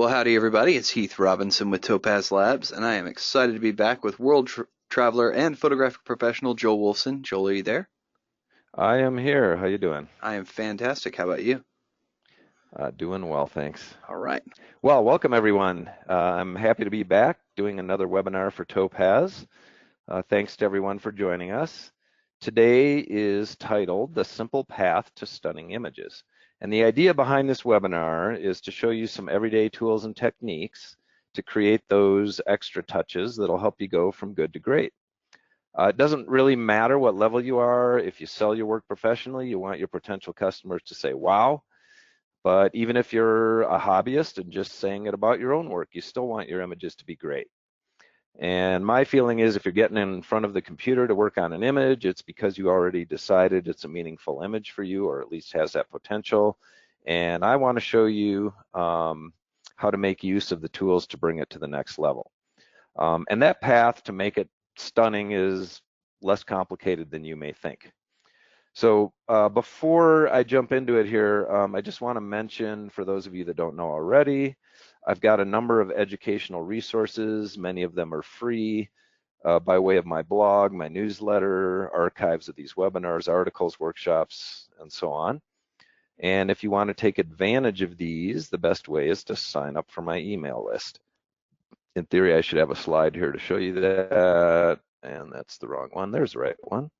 Well, howdy everybody, it's Heath Robinson with Topaz Labs, and I am excited to be back with world traveler and photographic professional Joel Wolfson. Joel, are you there? I am here. How you doing? I am fantastic. How about you? Doing well, thanks. All right. Well, welcome everyone. I'm happy to be back doing another webinar for Topaz. Thanks to everyone for joining us. Today is titled The Simple Path to Stunning Images. And the idea behind this webinar is to show you some everyday tools and techniques to create those extra touches that'll help you go from good to great. It doesn't really matter what level you are. If you sell your work professionally, you want your potential customers to say, wow. But even if you're a hobbyist and just saying it about your own work, you still want your images to be great. And my feeling is if you're getting in front of the computer to work on an image, it's because you already decided it's a meaningful image for you, or at least has that potential. And I want to show you how to make use of the tools to bring it to the next level. And that path to make it stunning is less complicated than you may think. So before I jump into it here, I just want to mention, for those of you that don't know already, I've got a number of educational resources. Many of them are free by way of my blog, my newsletter, archives of these webinars, articles, workshops, and so on. And if you want to take advantage of these, the best way is to sign up for my email list. In theory, I should have a slide here to show you that, and that's the wrong one. There's the right one.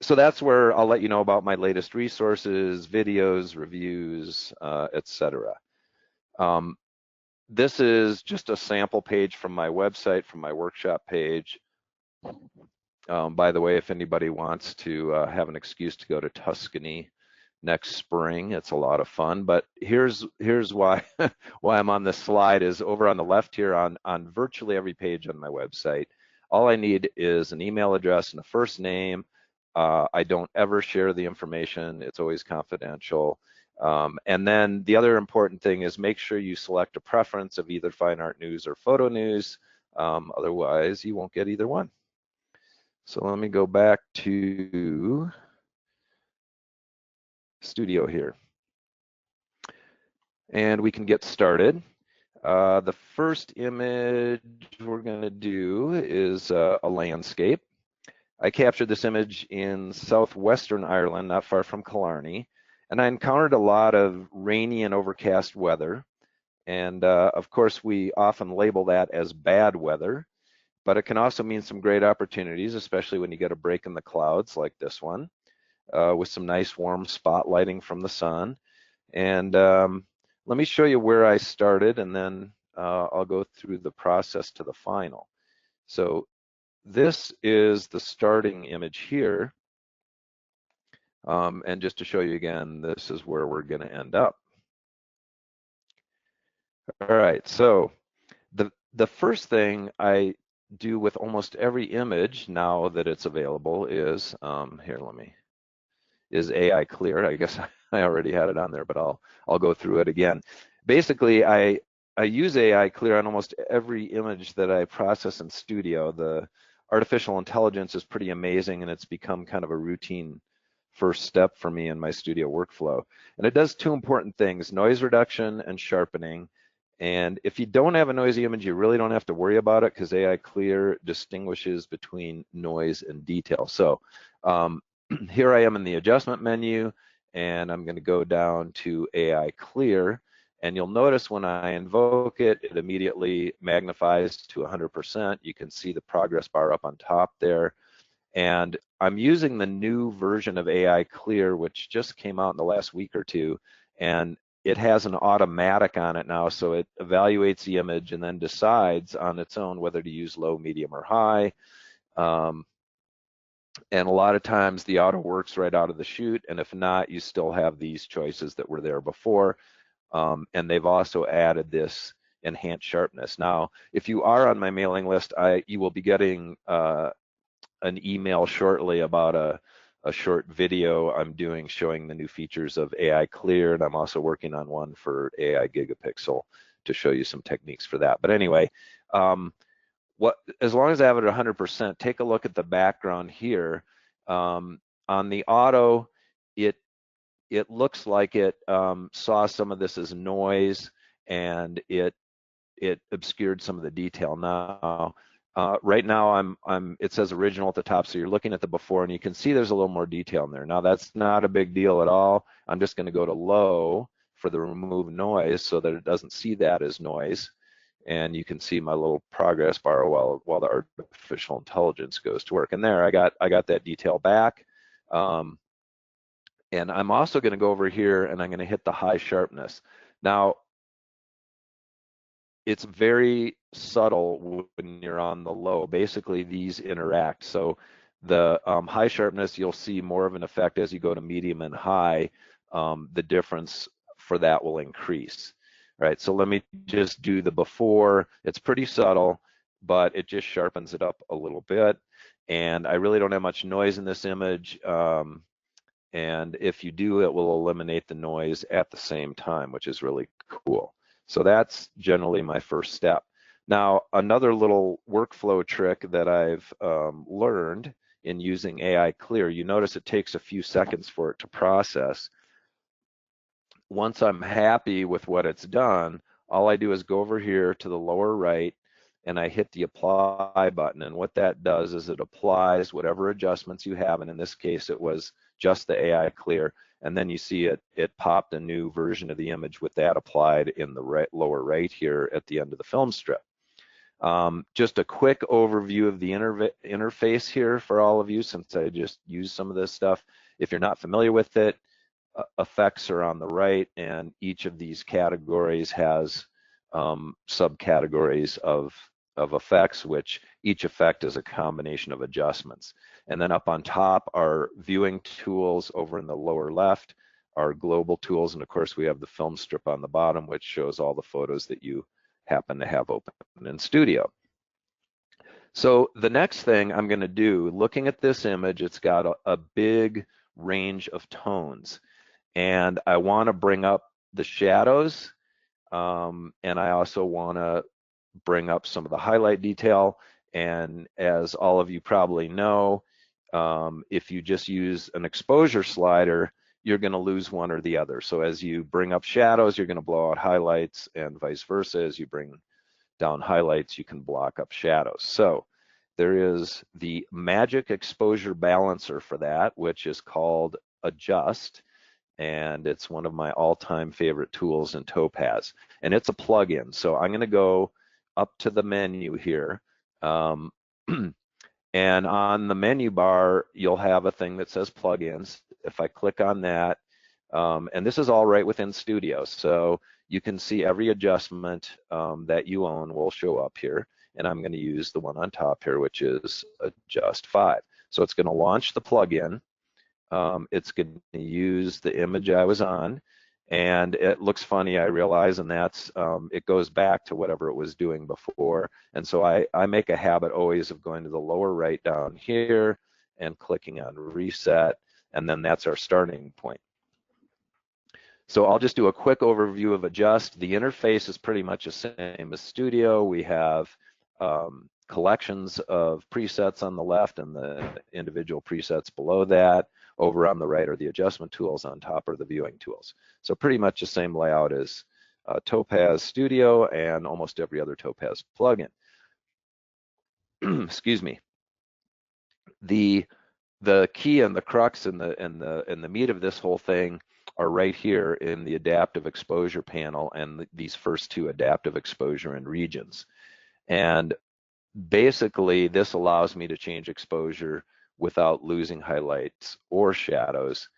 So that's where I'll let you know about my latest resources, videos, reviews, etc. This is just a sample page from my website, from my workshop page. By the way, if anybody wants to have an excuse to go to Tuscany next spring, it's a lot of fun. But here's why why I'm on this slide is over on the left here on virtually every page on my website. All I need is an email address and a first name. I don't ever share the information. It's always confidential. And then the other important thing is make sure you select a preference of either Fine Art News or Photo News. Otherwise, you won't get either one. So let me go back to Studio here. And we can get started. The first image we're going to do is a landscape. I captured this image in southwestern Ireland, not far from Killarney, and I encountered a lot of rainy and overcast weather. And of course, we often label that as bad weather, but it can also mean some great opportunities, especially when you get a break in the clouds like this one, with some nice warm spotlighting from the sun. And let me show you where I started, and then I'll go through the process to the final. So this is the starting image here. And just to show you again, this is where we're going to end up. All right, so the first thing I do with almost every image now that it's available is, is AI clear. I guess I already had it on there, but I'll go through it again. Basically, I use AI clear on almost every image that I process in Studio. The artificial intelligence is pretty amazing, and it's become kind of a routine first step for me in my Studio workflow. And it does two important things: noise reduction and sharpening. And if you don't have a noisy image, you really don't have to worry about it, because AI clear distinguishes between noise and detail. So here I am in the adjustment menu, and I'm going to go down to AI clear, and you'll notice when I invoke it, it immediately magnifies to 100%. You can see the progress bar up on top there. And I'm using the new version of AI clear, which just came out in the last week or two, and it has an automatic on it now, so it evaluates the image and then decides on its own whether to use low, medium, or high. And a lot of times the auto works right out of the chute, and if not, you still have these choices that were there before. And they've also added this enhanced sharpness. Now, if you are on my mailing list, you will be getting an email shortly about a short video I'm doing showing the new features of AI Clear, and I'm also working on one for AI Gigapixel to show you some techniques for that. But anyway, as long as I have it at 100%, take a look at the background here. On the auto, it looks like it saw some of this as noise, and it obscured some of the detail. Now, right now it says original at the top, so you're looking at the before, and you can see there's a little more detail in there. Now that's not a big deal at all. I'm just going to go to low for the remove noise so that it doesn't see that as noise. And you can see my little progress bar while the artificial intelligence goes to work. And there, I got that detail back. And I'm also going to go over here and I'm going to hit the high sharpness. Now, it's very subtle when you're on the low. Basically, these interact. So the high sharpness, you'll see more of an effect as you go to medium and high. The difference for that will increase. Right, so let me just do the before. It's pretty subtle, but it just sharpens it up a little bit. And I really don't have much noise in this image. And if you do, it will eliminate the noise at the same time, which is really cool. So that's generally my first step. Now, another little workflow trick that I've learned in using AI Clear, you notice it takes a few seconds for it to process. Once I'm happy with what it's done, all I do is go over here to the lower right and I hit the apply button. And what that does is it applies whatever adjustments you have. And in this case, it was just the AI Clear. And then you see it popped a new version of the image with that applied in the lower right here at the end of the film strip. Just a quick overview of the interface here for all of you, since I just used some of this stuff. If you're not familiar with it, effects are on the right, and each of these categories has subcategories of effects, which each effect is a combination of adjustments. And then up on top are viewing tools. Over in the lower left are global tools, and of course we have the film strip on the bottom, which shows all the photos that you happen to have open in Studio. So the next thing I'm going to do, looking at this image, it's got a big range of tones, and I want to bring up the shadows, and I also want to bring up some of the highlight detail. And as all of you probably know, if you just use an exposure slider, you're going to lose one or the other. So as you bring up shadows, you're going to blow out highlights, and vice versa. As you bring down highlights, you can block up shadows. So there is the magic exposure balancer for that, which is called Adjust, and it's one of my all-time favorite tools in Topaz, and it's a plugin. So I'm going to go up to the menu here, and on the menu bar you'll have a thing that says plugins. If I click on that, and this is all right within Studio, so you can see every adjustment that you own will show up here, and I'm going to use the one on top here, which is Adjust 5. So it's going to launch the plugin. It's going to use the image I was on, and it looks funny, I realize, and that's it goes back to whatever it was doing before. And so I make a habit always of going to the lower right down here and clicking on Reset, and then that's our starting point. So I'll just do a quick overview of Adjust. The interface is pretty much the same as Studio. We have collections of presets on the left, and the individual presets below that. Over on the right are the adjustment tools, on top are the viewing tools. So pretty much the same layout as Topaz Studio and almost every other Topaz plugin. Excuse me. The key and the crux and the meat of this whole thing are right here in the adaptive exposure panel, and these first two, adaptive exposure and regions. And basically this allows me to change exposure without losing highlights or shadows,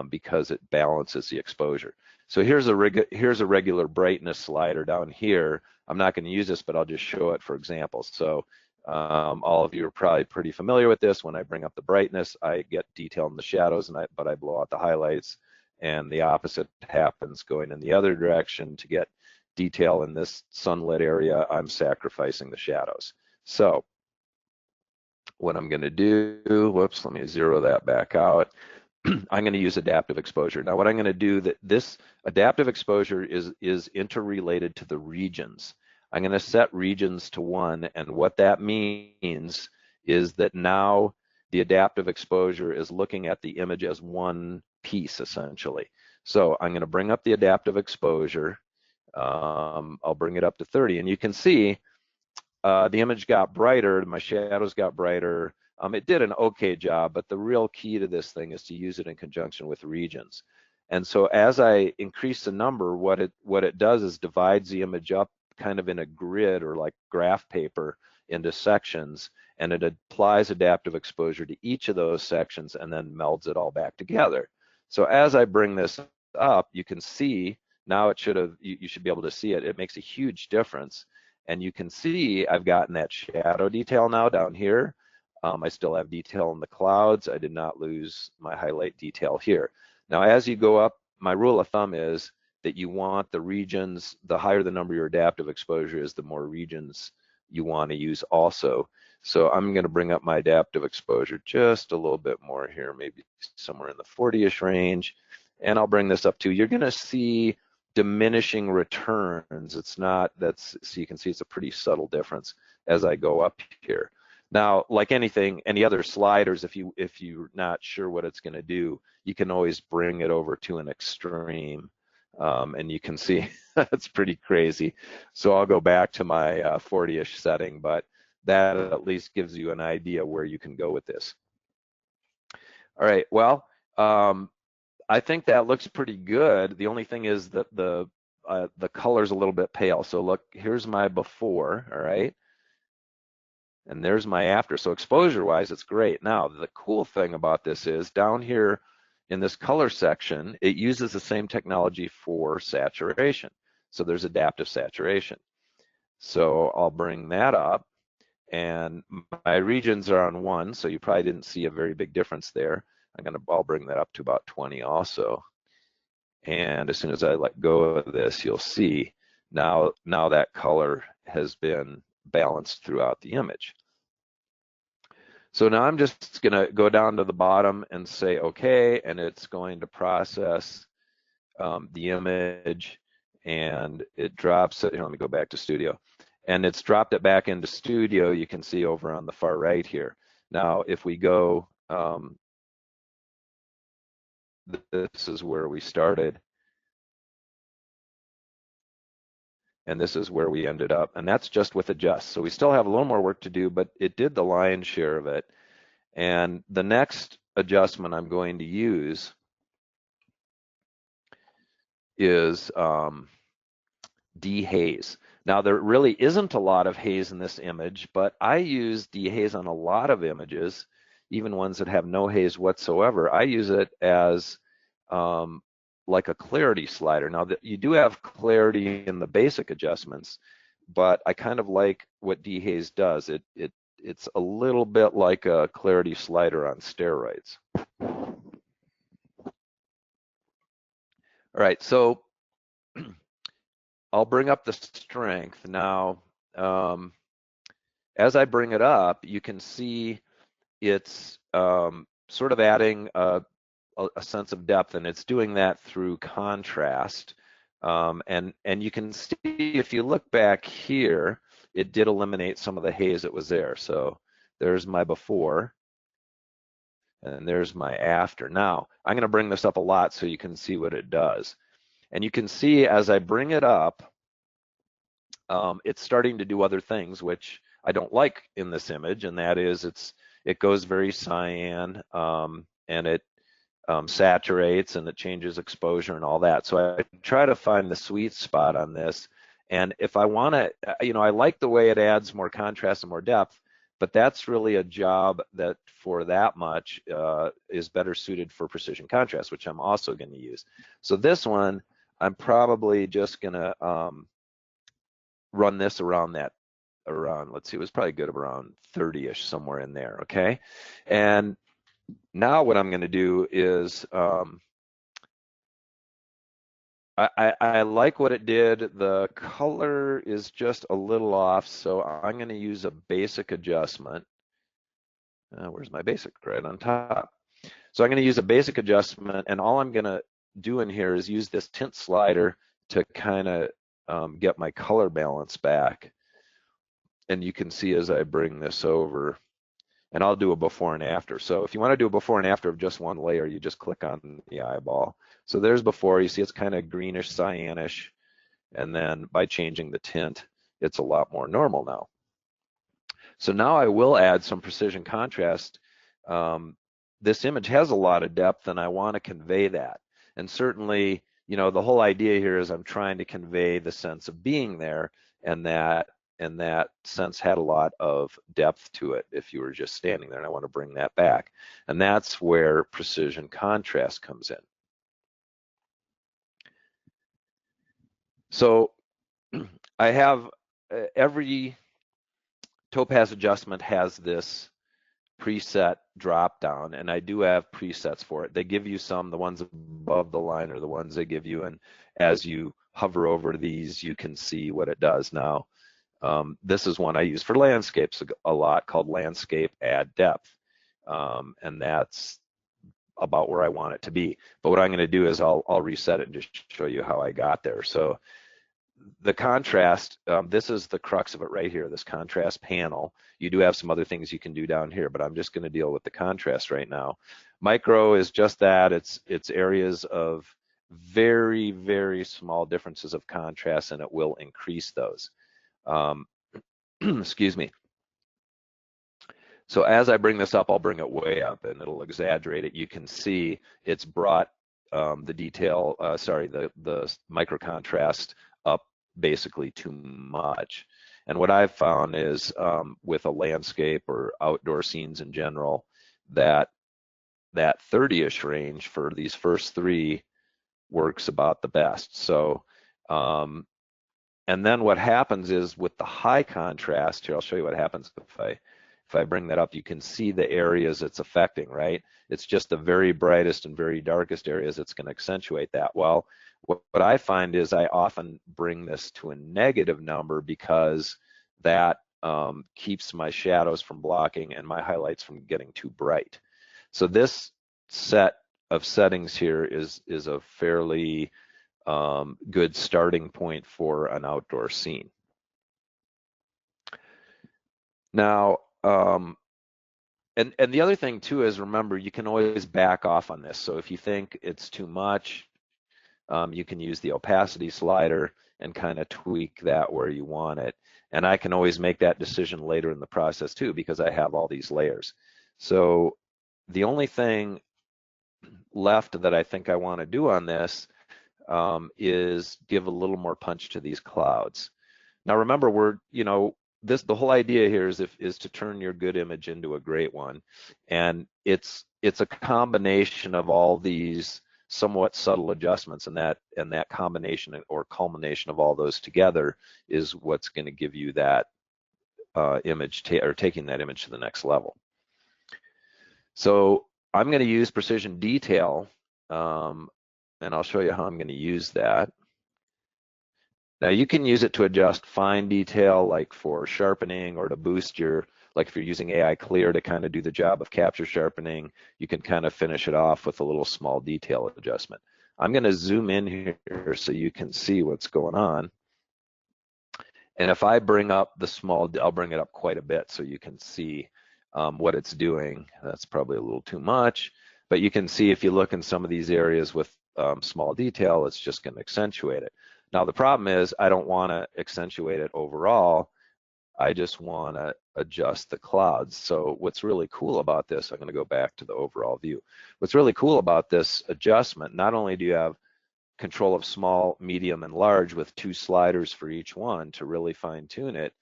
because it balances the exposure. So here's a regular brightness slider down here. I'm not going to use this, but I'll just show it for example. So all of you are probably pretty familiar with this. When I bring up the brightness, I get detail in the shadows, but I blow out the highlights, and the opposite happens going in the other direction. To get detail in this sunlit area, I'm sacrificing the shadows. So what I'm going to do, whoops, let me zero that back out. I'm going to use adaptive exposure. Now what I'm going to do, that this adaptive exposure is interrelated to the regions. I'm going to set regions to 1, and what that means is that now the adaptive exposure is looking at the image as one piece essentially. So I'm going to bring up the adaptive exposure, I'll bring it up to 30, and you can see the image got brighter, my shadows got brighter. It did an okay job, but the real key to this thing is to use it in conjunction with regions. And so as I increase the number, what it does is divides the image up kind of in a grid or like graph paper into sections, and it applies adaptive exposure to each of those sections and then melds it all back together. So as I bring this up, you can see now you should be able to see it. It makes a huge difference. And you can see I've gotten that shadow detail now down here. I still have detail in the clouds. I did not lose my highlight detail here. Now, as you go up, my rule of thumb is that you want the regions, the higher the number your adaptive exposure is, the more regions you want to use also. So I'm going to bring up my adaptive exposure just a little bit more here, maybe somewhere in the 40-ish range. And I'll bring this up too. You're going to see diminishing returns. So you can see it's a pretty subtle difference as I go up here. Now, like anything, any other sliders, if you're not sure what it's going to do, you can always bring it over to an extreme, and you can see it's pretty crazy. So I'll go back to my 40-ish setting, but that at least gives you an idea where you can go with this. All right, well, I think that looks pretty good. The only thing is that the color's a little bit pale. So look, here's my before, all right? And there's my after. So exposure-wise, it's great. Now, the cool thing about this is down here in this color section, it uses the same technology for saturation. So there's adaptive saturation. So I'll bring that up. And my regions are on 1, so you probably didn't see a very big difference there. I'll bring that up to about 20 also. And as soon as I let go of this, you'll see now that color has been balanced throughout the image. So now I'm just going to go down to the bottom and say okay, and it's going to process the image, and it drops it. Here, let me go back to Studio. And it's dropped it back into Studio. You can see over on the far right here. Now, if we go, this is where we started. And this is where we ended up. And that's just with adjust. So we still have a little more work to do, but it did the lion's share of it. And the next adjustment I'm going to use is dehaze. Now, there really isn't a lot of haze in this image, but I use dehaze on a lot of images, even ones that have no haze whatsoever. I use it as like a clarity slider. Now, you do have clarity in the basic adjustments, but I kind of like what dehaze does. It's a little bit like a clarity slider on steroids. All right, so I'll bring up the strength. Now, as I bring it up, you can see it's sort of adding a sense of depth, and it's doing that through contrast. And you can see, if you look back here, it did eliminate some of the haze that was there. So there's my before, and there's my after. Now, I'm going to bring this up a lot so you can see what it does. And you can see as I bring it up, it's starting to do other things, which I don't like in this image, and that is it goes very cyan, and it saturates, and it changes exposure and all that. So I try to find the sweet spot on this. And if I want to, I like the way it adds more contrast and more depth, but that's really a job that for that much is better suited for precision contrast, which I'm also going to use. So this one, I'm probably just going to run this around let's see, it was probably good around 30-ish, somewhere in there, okay? And now what I'm going to do is I like what it did. The color is just a little off, so I'm going to use a basic adjustment. Where's my basic? Right on top. So I'm going to use a basic adjustment, and all I'm going to do in here is use this tint slider to kind of get my color balance back. And you can see as I bring this over, and I'll do a before and after. So if you want to do a before and after of just one layer, you just click on the eyeball. So there's before. You see it's kind of greenish, cyanish. And then by changing the tint, it's a lot more normal now. So now I will add some precision contrast. This image has a lot of depth and I want to convey that. And certainly, the whole idea here is I'm trying to convey the sense of being there, and that sense had a lot of depth to it if you were just standing there, and I want to bring that back. And that's where precision contrast comes in. So I have every Topaz adjustment has this preset drop down, and I do have presets for it. They give you some, the ones above the line are the ones they give you, and as you hover over these, you can see what it does. Now, this is one I use for landscapes a lot, called Landscape Add Depth, and that's about where I want it to be. But what I'm going to do is I'll reset it and just show you how I got there. So the contrast, this is the crux of it right here, this contrast panel. You do have some other things you can do down here, but I'm just going to deal with the contrast right now. Micro is just that. It's areas of very, very small differences of contrast, and it will increase those. Excuse me. So as I bring this up, I'll bring it way up, and it'll exaggerate it. You can see it's brought the detail, the micro contrast up basically too much. And what I've found is with a landscape or outdoor scenes in general, that 30-ish range for these first three works about the best. So, and then what happens is with the high contrast here, I'll show you what happens if I bring that up. You can see the areas it's affecting, right? It's just the very brightest and very darkest areas that's going to accentuate that. Well, what I find is I often bring this to a negative number because that keeps my shadows from blocking and my highlights from getting too bright. So this set of settings here is a fairly good starting point for an outdoor scene. Now, and the other thing too is, remember, you can always back off on this. So if you think it's too much, you can use the opacity slider and kind of tweak that where you want it. And I can always make that decision later in the process too, because I have all these layers. So the only thing left that I think I want to do on this is give a little more punch to these clouds. Now remember, the whole idea here is to turn your good image into a great one, and it's a combination of all these somewhat subtle adjustments, and that combination or culmination of all those together is what's going to give you that image, or taking that image to the next level. So I'm going to use precision detail, and I'll show you how I'm going to use that. Now you can use it to adjust fine detail, like for sharpening, or to boost like if you're using AI Clear to kind of do the job of capture sharpening, you can kind of finish it off with a little small detail adjustment. I'm going to zoom in here so you can see what's going on. And if I bring up I'll bring it up quite a bit so you can see what it's doing. That's probably a little too much, but you can see if you look in some of these areas with small detail, it's just going to accentuate it. Now the problem is I don't want to accentuate it overall. I just want to adjust the clouds. So what's really cool about this, I'm going to go back to the overall view. What's really cool about this adjustment, not only do you have control of small, medium, and large with 2 sliders for each one to really fine tune it,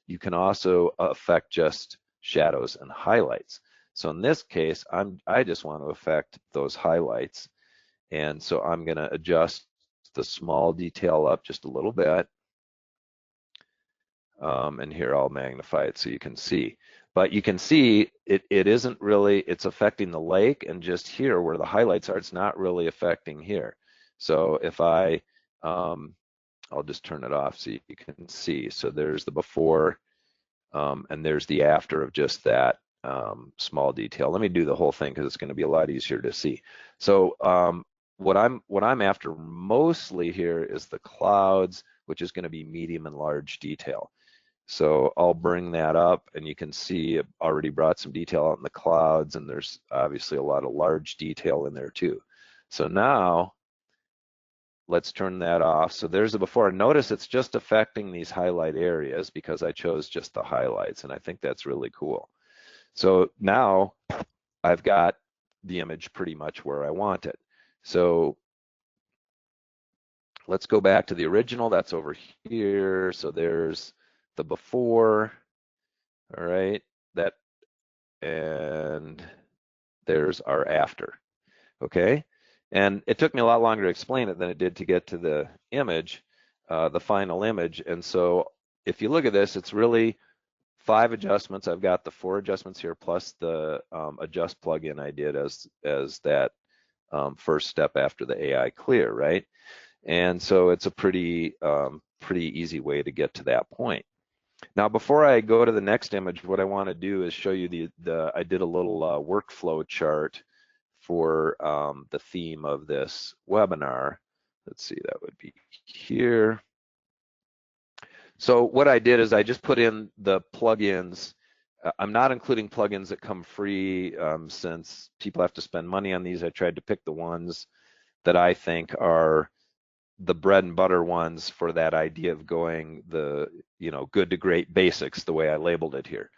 you can also affect just shadows and highlights. So in this case, I just want to affect those highlights. And so I'm going to adjust the small detail up just a little bit. And here I'll magnify it so you can see. But you can see it isn't really, it's affecting the lake, and just here where the highlights are, it's not really affecting here. So if I'll just turn it off so you can see. So there's the before, and there's the after of just that small detail. Let me do the whole thing because it's going to be a lot easier to see. So what I'm after mostly here is the clouds, which is going to be medium and large detail. So I'll bring that up, and you can see it already brought some detail out in the clouds, and there's obviously a lot of large detail in there too. So now let's turn that off. So there's the before. Notice it's just affecting these highlight areas because I chose just the highlights, and I think that's really cool. So now I've got the image pretty much where I want it. So let's go back to the original. That's over here. So there's the before, all right, that, and there's our after, okay? And it took me a lot longer to explain it than it did to get to the image, the final image. And so if you look at this, it's really 5 adjustments. I've got the 4 adjustments here plus the adjust plugin I did as that first step after the AI clear, right? And so it's a pretty easy way to get to that point. Now, before I go to the next image, what I want to do is show you I did a little workflow chart for the theme of this webinar. Let's see, that would be here. So what I did is I just put in the plugins. I'm not including plugins that come free since people have to spend money on these. I tried to pick the ones that I think are the bread and butter ones for that idea of going the, good to great basics, the way I labeled it here.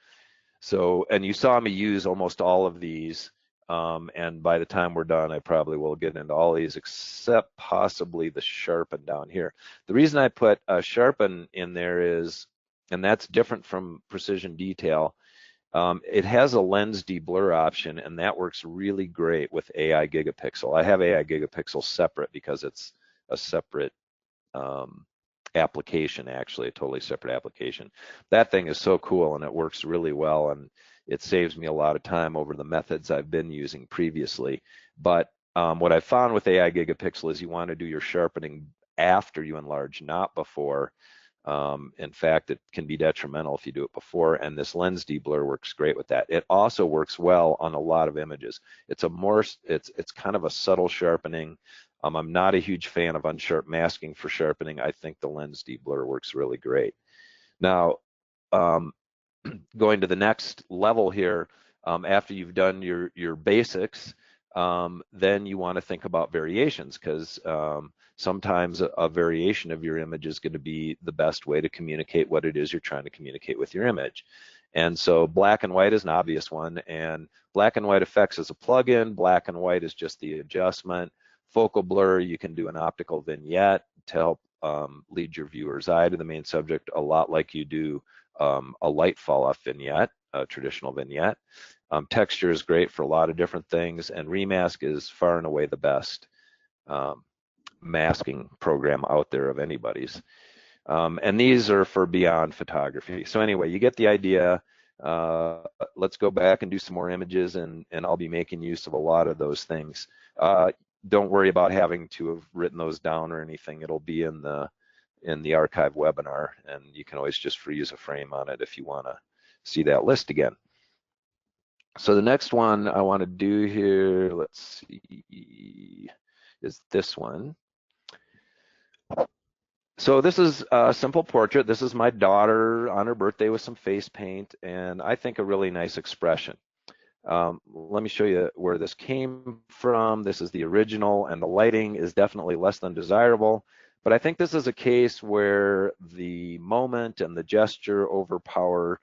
So, and you saw me use almost all of these, and by the time we're done, I probably will get into all these except possibly the sharpen down here. The reason I put sharpen in there is, and that's different from precision detail, it has a lens deblur option, and that works really great with AI Gigapixel. I have AI Gigapixel separate because it's a separate application, actually, a totally separate application. That thing is so cool, and it works really well, and it saves me a lot of time over the methods I've been using previously. But what I found with AI Gigapixel is you want to do your sharpening after you enlarge, not before. In fact, it can be detrimental if you do it before, and this lens deblur works great with that. It also works well on a lot of images. It's kind of a subtle sharpening. I'm not a huge fan of unsharp masking for sharpening. I think the lens deblur works really great. Now, going to the next level here, after you've done your basics, then you want to think about variations, because sometimes a variation of your image is going to be the best way to communicate what it is you're trying to communicate with your image. And so black and white is an obvious one, and black and white effects is a plugin. Black and white is just the adjustment. Focal blur, you can do an optical vignette to help lead your viewer's eye to the main subject, a lot like you do a light fall off vignette, a traditional vignette. Texture is great for a lot of different things, and Remask is far and away the best masking program out there of anybody's. And these are for beyond photography. So anyway, you get the idea. Let's go back and do some more images, and I'll be making use of a lot of those things. Don't worry about having to have written those down or anything. It'll be in the archive webinar, and you can always just freeze a frame on it if you want to see that list again. So the next one I want to do here, let's see, is this one. So this is a simple portrait. This is my daughter on her birthday with some face paint, and I think a really nice expression. Let me show you where this came from. This is the original, and the lighting is definitely less than desirable, but I think this is a case where the moment and the gesture overpower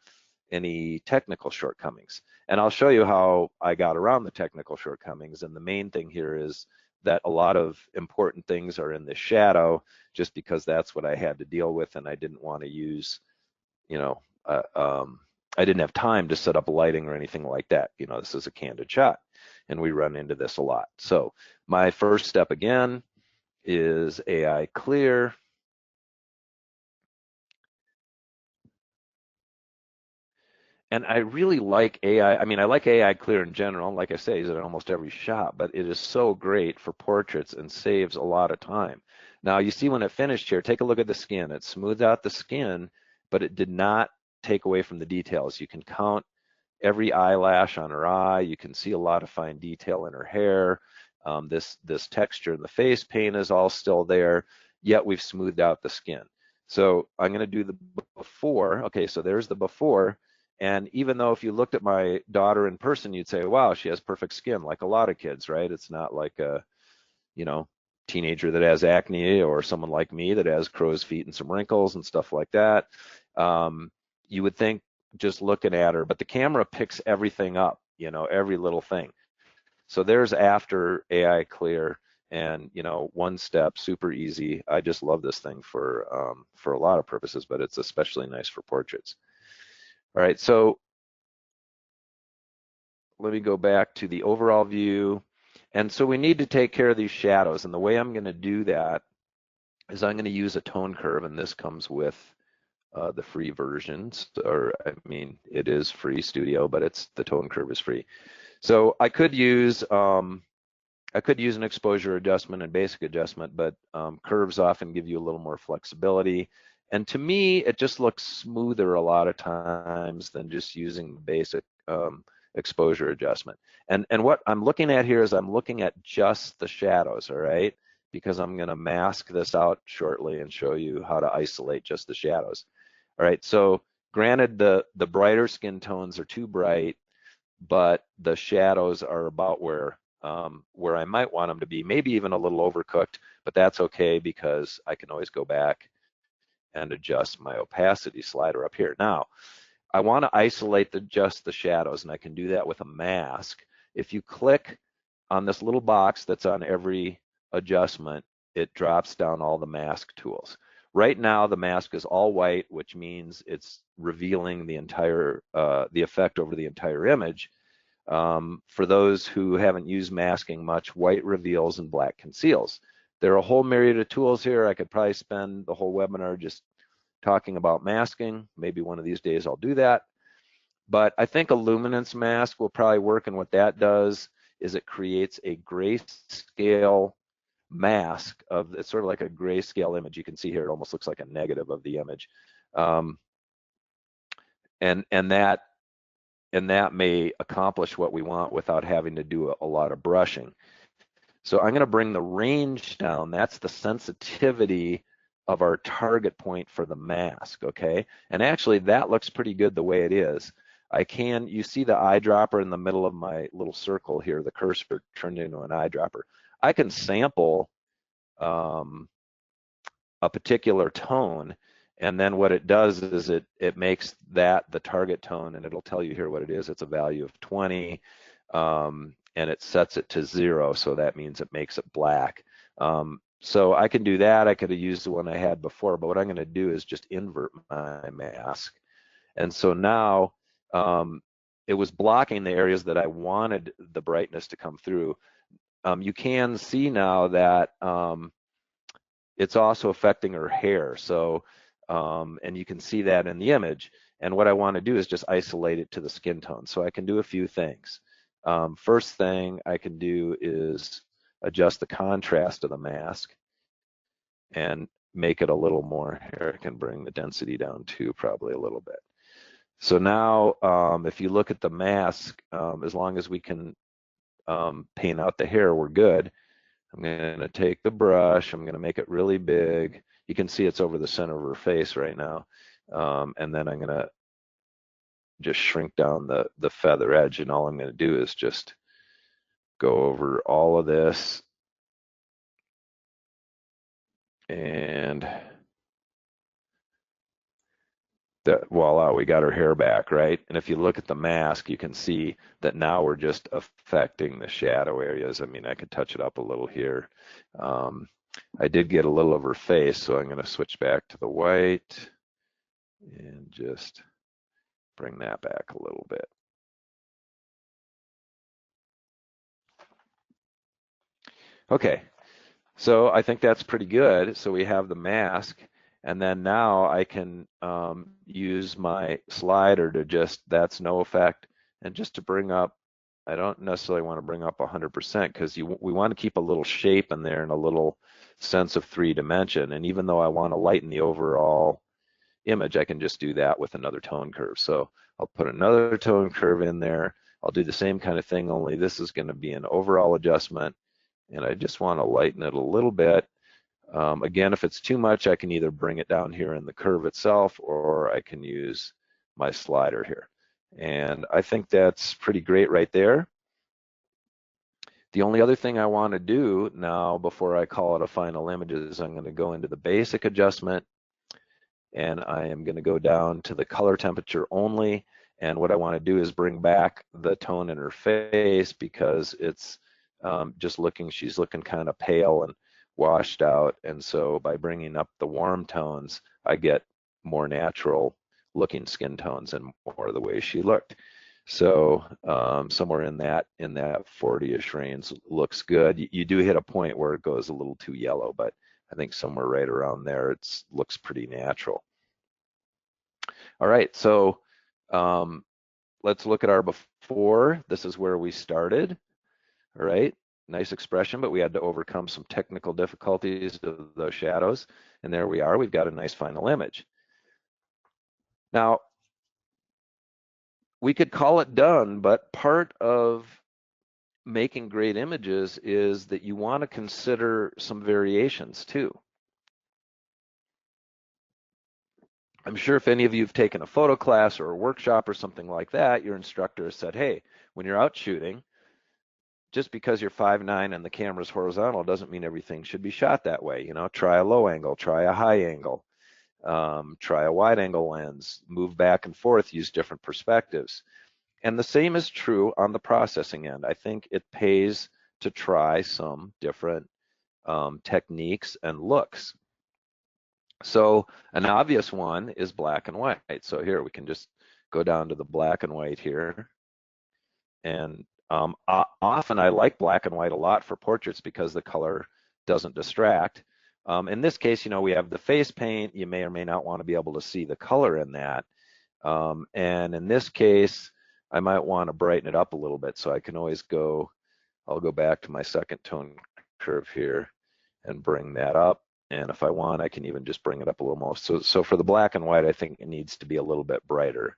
any technical shortcomings. And I'll show you how I got around the technical shortcomings, and the main thing here is that a lot of important things are in the shadow, just because that's what I had to deal with, and I didn't want to use, I didn't have time to set up lighting or anything like that. This is a candid shot, and we run into this a lot. So my first step again is AI clear. And I really like AI. I mean, I like AI clear in general. Like I say, it's in almost every shot, but it is so great for portraits and saves a lot of time. Now, you see when it finished here, take a look at the skin. It smoothed out the skin, but it did not take away from the details. You can count every eyelash on her eye. You can see a lot of fine detail in her hair. This texture in the face paint is all still there, yet we've smoothed out the skin. So I'm going to do the before. Okay, so there's the before. And even though if you looked at my daughter in person, you'd say, wow, she has perfect skin, like a lot of kids, right? It's not like a, teenager that has acne, or someone like me that has crow's feet and some wrinkles and stuff like that. You would think just looking at her, but the camera picks everything up, you know, every little thing. So there's after AI clear, and you know, one step, super easy. I just love this thing for a lot of purposes, but it's especially nice for portraits. All right, so let me go back to the overall view. And so we need to take care of these shadows, and the way I'm going to do that is I'm going to use a tone curve, and this comes with the free versions, or I mean, it is free Studio, but the tone curve is free. So I could use an exposure adjustment and basic adjustment, but curves often give you a little more flexibility. And to me, it just looks smoother a lot of times than just using the basic exposure adjustment. And what I'm looking at here is I'm looking at just the shadows, all right? Because I'm gonna mask this out shortly and show you how to isolate just the shadows. All right, so granted the brighter skin tones are too bright, but the shadows are about where I might want them to be, maybe even a little overcooked, but that's okay because I can always go back and adjust my opacity slider up here. Now, I want to isolate just the shadows, and I can do that with a mask. If you click on this little box that's on every adjustment, it drops down all the mask tools. Right now, the mask is all white, which means it's revealing the entire, the effect over the entire image. For those who haven't used masking much, white reveals and black conceals. There are a whole myriad of tools here. I could probably spend the whole webinar just talking about masking. Maybe one of these days I'll do that. But I think a luminance mask will probably work, and what that does is it creates a grayscale mask of, it's sort of like a grayscale image. You can see here it almost looks like a negative of the image. And that may accomplish what we want without having to do a lot of brushing. So I'm going to bring the range down. That's the sensitivity of our target point for the mask, okay? And actually that looks pretty good the way it is. You see the eyedropper in the middle of my little circle here, the cursor turned into an eyedropper. I can sample a particular tone, and then what it does is it makes that the target tone, and it'll tell you here what it is. It's a value of 20, and it sets it to 0, so that means it makes it black. So I can do that. I could have used the one I had before, but what I'm going to do is just invert my mask. And so now it was blocking the areas that I wanted the brightness to come through. You can see now that it's also affecting her hair. So, and you can see that in the image. And what I want to do is just isolate it to the skin tone. So I can do a few things. First thing I can do is adjust the contrast of the mask and make it a little more. Here, I can bring the density down too, probably a little bit. So now, if you look at the mask, as long as we can paint out the hair, we're good. I'm going to take the brush, I'm going to make it really big. You can see it's over the center of her face right now. And then I'm going to just shrink down the feather edge, and all I'm going to do is just go over all of this, and voila, we got her hair back, right? And if you look at the mask, you can see that now we're just affecting the shadow areas. I mean, I could touch it up a little here. I did get a little of her face, so I'm going to switch back to the white and just bring that back a little bit. Okay, so I think that's pretty good. So we have the mask, and then now I can use my slider to just, that's no effect, and just to bring up, I don't necessarily want to bring up 100% because we want to keep a little shape in there and a little sense of 3-dimension. And even though I want to lighten the overall image, I can just do that with another tone curve. So I'll put another tone curve in there. I'll do the same kind of thing, only this is going to be an overall adjustment, and I just want to lighten it a little bit. Again, if it's too much, I can either bring it down here in the curve itself, or I can use my slider here. And I think that's pretty great right there. The only other thing I want to do now before I call it a final image is I'm going to go into the basic adjustment, and I am going to go down to the color temperature only. And what I want to do is bring back the tone in her face, because it's she's looking kind of pale and washed out. And so by bringing up the warm tones, I get more natural looking skin tones and more the way she looked. So somewhere in that 40-ish range looks good. You do hit a point where it goes a little too yellow, but I think somewhere right around there it looks pretty natural. All right, so let's look at our before. This is where we started. All right, nice expression, but we had to overcome some technical difficulties of those shadows, and there we are. We've got a nice final image. Now, we could call it done, but part of making great images is that you want to consider some variations too. I'm sure if any of you have taken a photo class or a workshop or something like that, your instructor has said, hey, when you're out shooting, just because you're 5'9" and the camera's horizontal doesn't mean everything should be shot that way. You know, try a low angle, try a high angle, try a wide angle lens, move back and forth, use different perspectives. And the same is true on the processing end. I think it pays to try some different techniques and looks. So an obvious one is black and white. So here we can just go down to the black and white here. And often I like black and white a lot for portraits because the color doesn't distract. In this case, you know, we have the face paint. You may or may not want to be able to see the color in that. And in this case, I might want to brighten it up a little bit. So I can always I'll go back to my second tone curve here and bring that up. And if I want, I can even just bring it up a little more. So for the black and white, I think it needs to be a little bit brighter.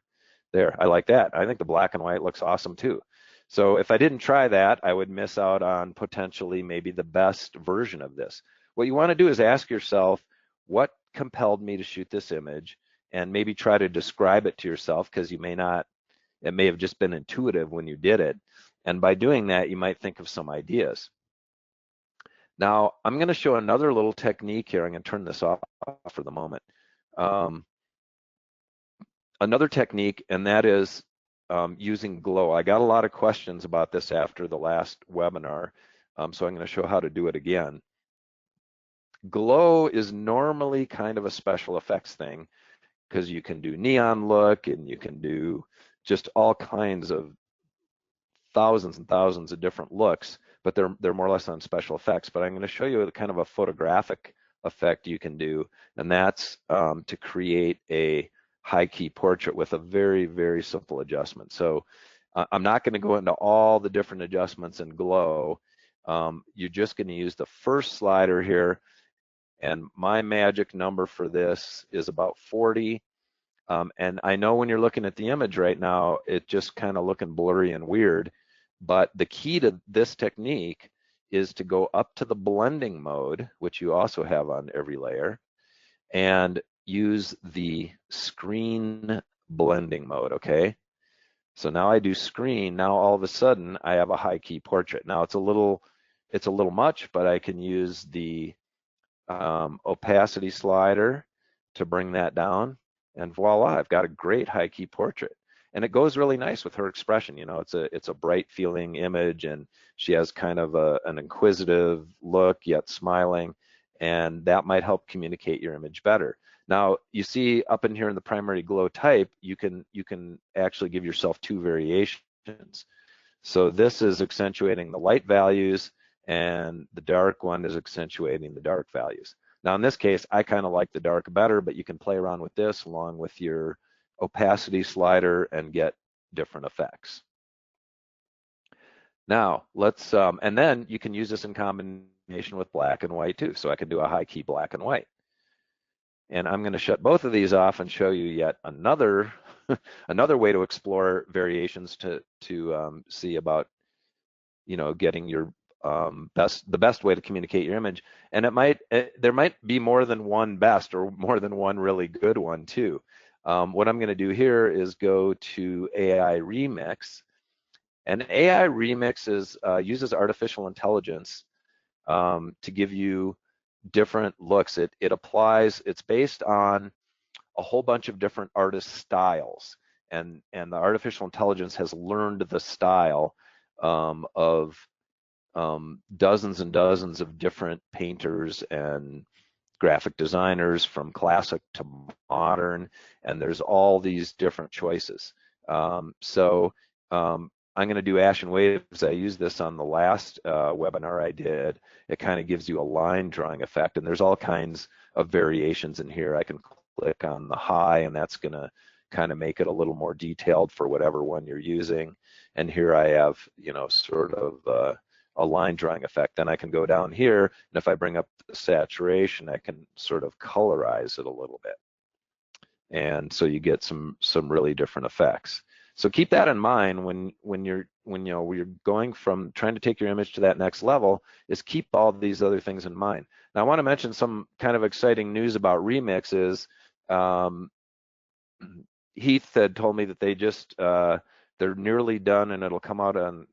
There, I like that. I think the black and white looks awesome too. So if I didn't try that, I would miss out on potentially maybe the best version of this. What you want to do is ask yourself, what compelled me to shoot this image? And maybe try to describe it to yourself, because it may have just been intuitive when you did it. And by doing that, you might think of some ideas. Now, I'm going to show another little technique here. I'm going to turn this off for the moment. Another technique, and that is using glow. I got a lot of questions about this after the last webinar, so I'm going to show how to do it again. Glow is normally kind of a special effects thing, because you can do neon look, and you can do just all kinds of thousands and thousands of different looks, but they're more or less on special effects. But I'm going to show you kind of a photographic effect you can do, and that's to create a high key portrait with a very, very simple adjustment. So I'm not going to go into all the different adjustments in glow. You're just going to use the first slider here, and my magic number for this is about 40. And I know when you're looking at the image right now, it's just kind of looking blurry and weird, but the key to this technique is to go up to the blending mode, which you also have on every layer, and use the screen blending mode, okay? So now I do screen, now all of a sudden I have a high key portrait. Now it's a little much, but I can use the opacity slider to bring that down, and voila, I've got a great high key portrait. And it goes really nice with her expression. You know, it's a bright feeling image, and she has kind of an inquisitive look, yet smiling, and that might help communicate your image better. Now, you see up in here in the primary glow type, you can actually give yourself two variations. So this is accentuating the light values, and the dark one is accentuating the dark values. Now in this case, I kind of like the dark better, but you can play around with this along with your opacity slider and get different effects. Now let's, and then you can use this in combination with black and white too. So I can do a high key black and white. And I'm going to shut both of these off and show you yet another another way to explore variations to see about, you know, getting your the best way to communicate your image. And there might be more than one best, or more than one really good one too. What I'm going to do here is go to AI Remix, And AI Remix uses artificial intelligence to give you different looks. It's based on a whole bunch of different artist styles, and the artificial intelligence has learned the style of dozens and dozens of different painters and graphic designers from classic to modern, and there's all these different choices. So I'm going to do Ash and Waves. I used this on the last webinar I did. It kind of gives you a line drawing effect, and there's all kinds of variations in here. I can click on the high, and that's going to kind of make it a little more detailed for whatever one you're using. And here I have, sort of a line drawing effect. Then I can go down here, and if I bring up the saturation, I can sort of colorize it a little bit. And so you get some really different effects. So keep that in mind when you're going from trying to take your image to that next level, is keep all these other things in mind. Now I want to mention some kind of exciting news about remixes. Heath had told me that they just they're nearly done, and it'll come out on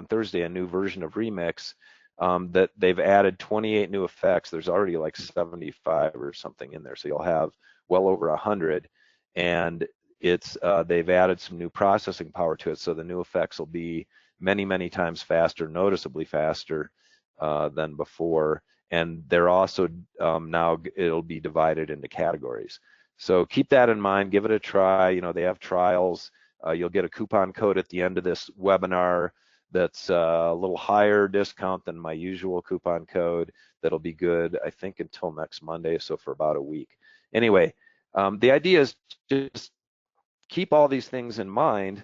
Thursday, a new version of Remix, that they've added 28 new effects. There's already like 75 or something in there, so you'll have well over 100, and they've added some new processing power to it, so the new effects will be many times faster, noticeably faster than before, and they're also now it'll be divided into categories. So keep that in mind, give it a try. They have trials. You'll get a coupon code at the end of this webinar that's a little higher discount than my usual coupon code. That'll be good, I think, until next Monday, so for about a week. Anyway, the idea is just keep all these things in mind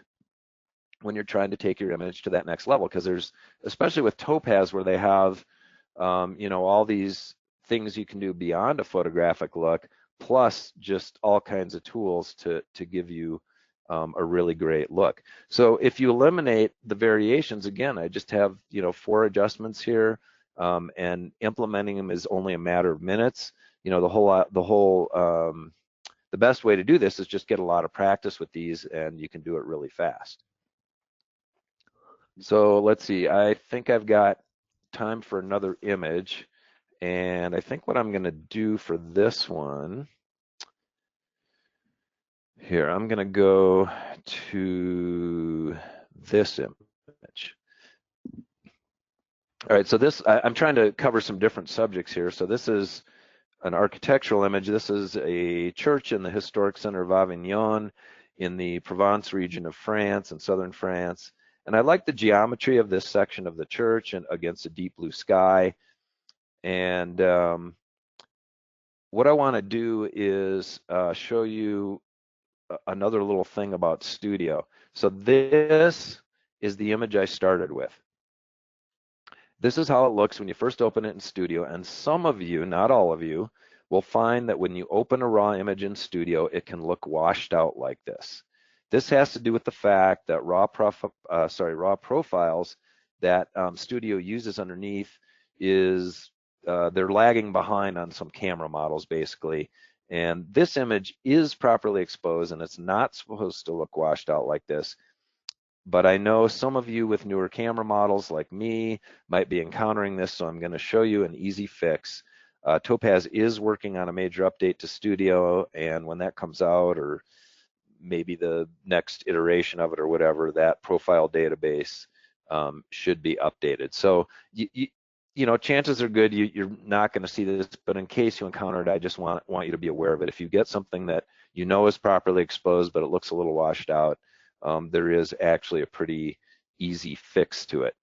when you're trying to take your image to that next level, because there's, especially with Topaz, where they have all these things you can do beyond a photographic look, plus just all kinds of tools to give you a really great look. So if you eliminate the variations, again, I just have 4 adjustments here, and implementing them is only a matter of minutes. The best way to do this is just get a lot of practice with these, and you can do it really fast. So let's see, I think I've got time for another image, and I think what I'm going to do for this one here, I'm going to go to this image. All right, so I'm trying to cover some different subjects here. So this is an architectural image. This is a church in the historic center of Avignon in the Provence region of France, in southern France. And I like the geometry of this section of the church and against a deep blue sky. And what I want to do is show you another little thing about Studio. So this is the image I started with. This is how it looks when you first open it in Studio, and some of you, not all of you, will find that when you open a raw image in Studio, it can look washed out like this. This has to do with the fact that raw profiles that Studio uses underneath they're lagging behind on some camera models, basically. And this image is properly exposed, and it's not supposed to look washed out like this. But I know some of you with newer camera models like me might be encountering this, so I'm going to show you an easy fix. Topaz is working on a major update to Studio, and when that comes out, or maybe the next iteration of it or whatever, that profile database should be updated. So chances are good you're not going to see this, but in case you encounter it, I just want you to be aware of it. If you get something that is properly exposed, but it looks a little washed out, there is actually a pretty easy fix to it.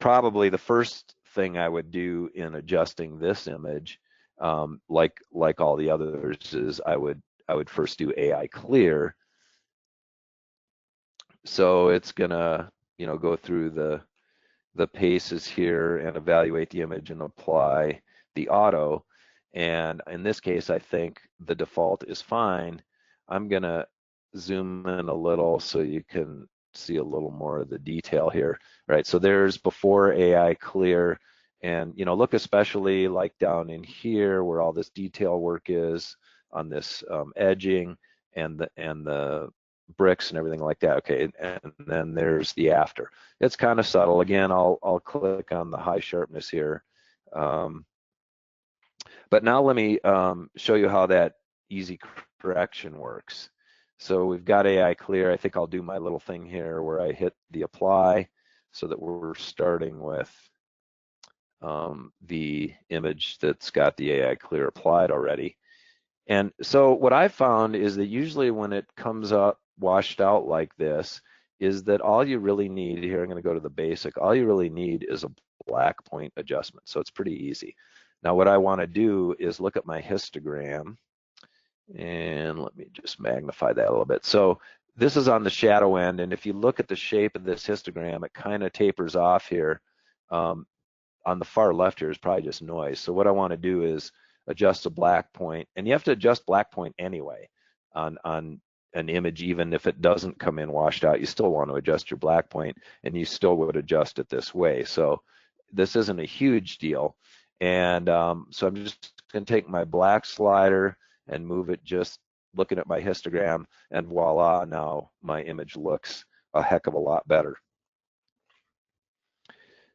Probably the first thing I would do in adjusting this image, like all the others, is I would first do AI clear. So it's gonna go through the paces here and evaluate the image and apply the auto. And in this case, I think the default is fine. I'm gonna zoom in a little so you can see a little more of the detail here, right? So there's before AI clear, and look especially like down in here where all this detail work is on this edging and the bricks and everything like that. Okay, and then there's the after. It's kind of subtle. Again, I'll click on the high sharpness here. But now let me show you how that easy correction works. So we've got AI clear. I think I'll do my little thing here where I hit the apply so that we're starting with the image that's got the AI clear applied already. And so what I found is that usually when it comes up washed out like this, is that all you really need, here I'm going to go to the basic, all you really need is a black point adjustment. So it's pretty easy. Now what I want to do is look at my histogram, and let me just magnify that a little bit. So this is on the shadow end, and if you look at the shape of this histogram, it kind of tapers off here. On the far left here is probably just noise. So what I want to do is adjust the black point, and you have to adjust black point anyway on an image. Even if it doesn't come in washed out, you still want to adjust your black point, and you still would adjust it this way. So this isn't a huge deal. And so I'm just going to take my black slider and move it, just looking at my histogram, and voila, now my image looks a heck of a lot better.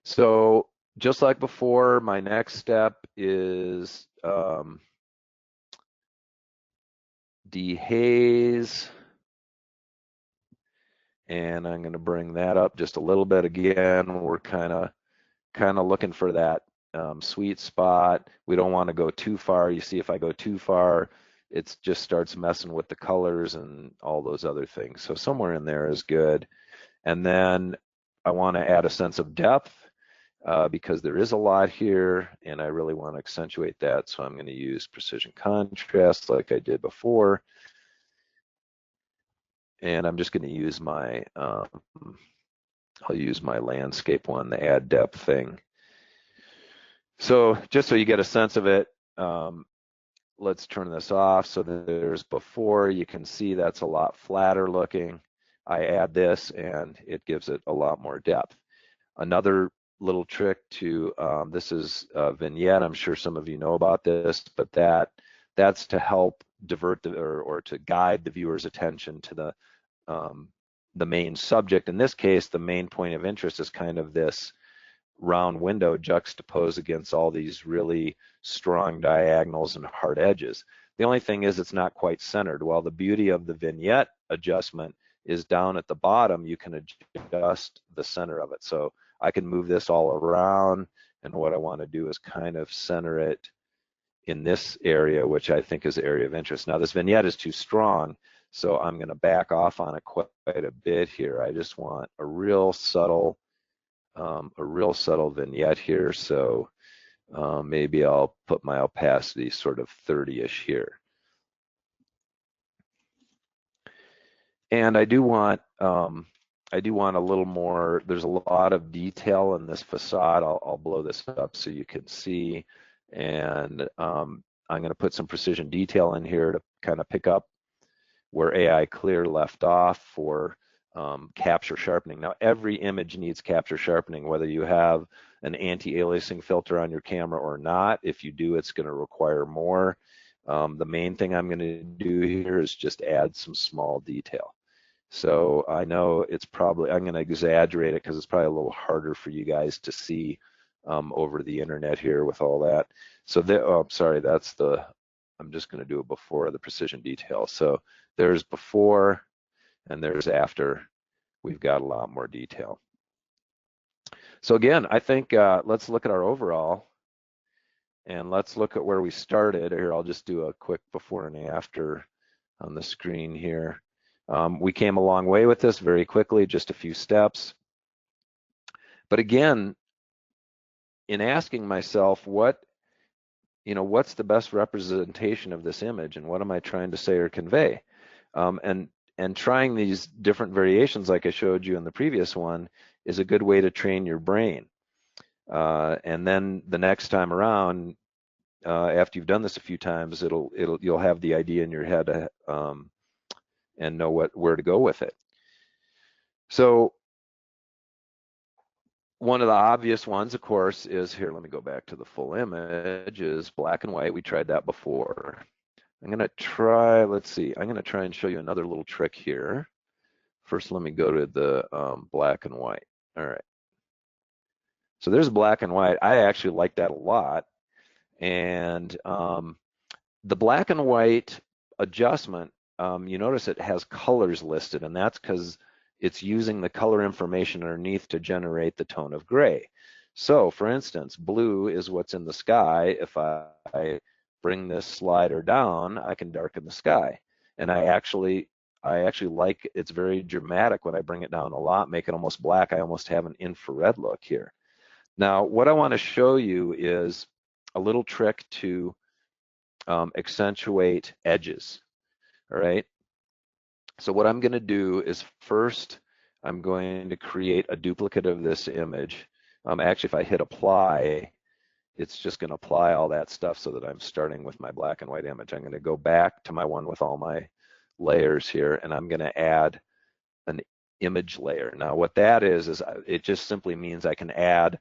So just like before, my next step is dehaze, and I'm going to bring that up just a little bit. Again, we're kind of looking for that sweet spot. We don't want to go too far. You see, if I go too far, it just starts messing with the colors and all those other things. So somewhere in there is good. And then I want to add a sense of depth because there is a lot here, and I really want to accentuate that. So I'm going to use precision contrast like I did before. And I'm just going to use my, I'll use my landscape one, the add depth thing. So just so you get a sense of it, let's turn this off. So there's before, you can see that's a lot flatter looking. I add this and it gives it a lot more depth. Another little trick to, this is a vignette. I'm sure some of you know about this, but that's to help divert or to guide the viewer's attention to the main subject. In this case, the main point of interest is kind of this round window juxtaposed against all these really strong diagonals and hard edges. The only thing is it's not quite centered. While the beauty of the vignette adjustment is down at the bottom, you can adjust the center of it. So I can move this all around, and what I want to do is kind of center it in this area, which I think is the area of interest. Now this vignette is too strong, so I'm going to back off on it quite a bit here. I just want a real subtle vignette here. So maybe I'll put my opacity sort of 30-ish here. And I do want a little more. There's a lot of detail in this facade. I'll blow this up so you can see. And I'm going to put some precision detail in here to kind of pick up where AI clear left off for capture sharpening. Now every image needs capture sharpening, whether you have an anti-aliasing filter on your camera or not. If you do, it's going to require more. The main thing I'm going to do here is just add some small detail. So I know it's probably, I'm going to exaggerate it because it's probably a little harder for you guys to see over the internet here with all that. So sorry, that's the, I'm just going to do it before the precision detail. So there's before and there's after. We've got a lot more detail. So again, I think let's look at our overall, and let's look at where we started. Here, I'll just do a quick before and after on the screen here. We came a long way with this very quickly, just a few steps. But again, in asking myself what's the best representation of this image, and what am I trying to say or convey? And trying these different variations like I showed you in the previous one is a good way to train your brain. And then the next time around, after you've done this a few times, you'll have the idea in your head and know where to go with it. So one of the obvious ones, of course, is here. Let me go back to the full image. Is black and white. We tried that before. I'm going to try. Let's see. I'm going to try and show you another little trick here. First, let me go to the black and white. All right. So there's black and white. I actually like that a lot. And the black and white adjustment, you notice it has colors listed, and that's because it's using the color information underneath to generate the tone of gray. So for instance, blue is what's in the sky. If I bring this slider down, I can darken the sky. And I actually like, it's very dramatic when I bring it down a lot, make it almost black. I almost have an infrared look here. Now, what I want to show you is a little trick to accentuate edges, all right? So what I'm going to do is first, I'm going to create a duplicate of this image. Actually, if I hit apply, it's just going to apply all that stuff so that I'm starting with my black and white image. I'm going to go back to my one with all my layers here, and I'm going to add an image layer. Now, what that is it just simply means I can add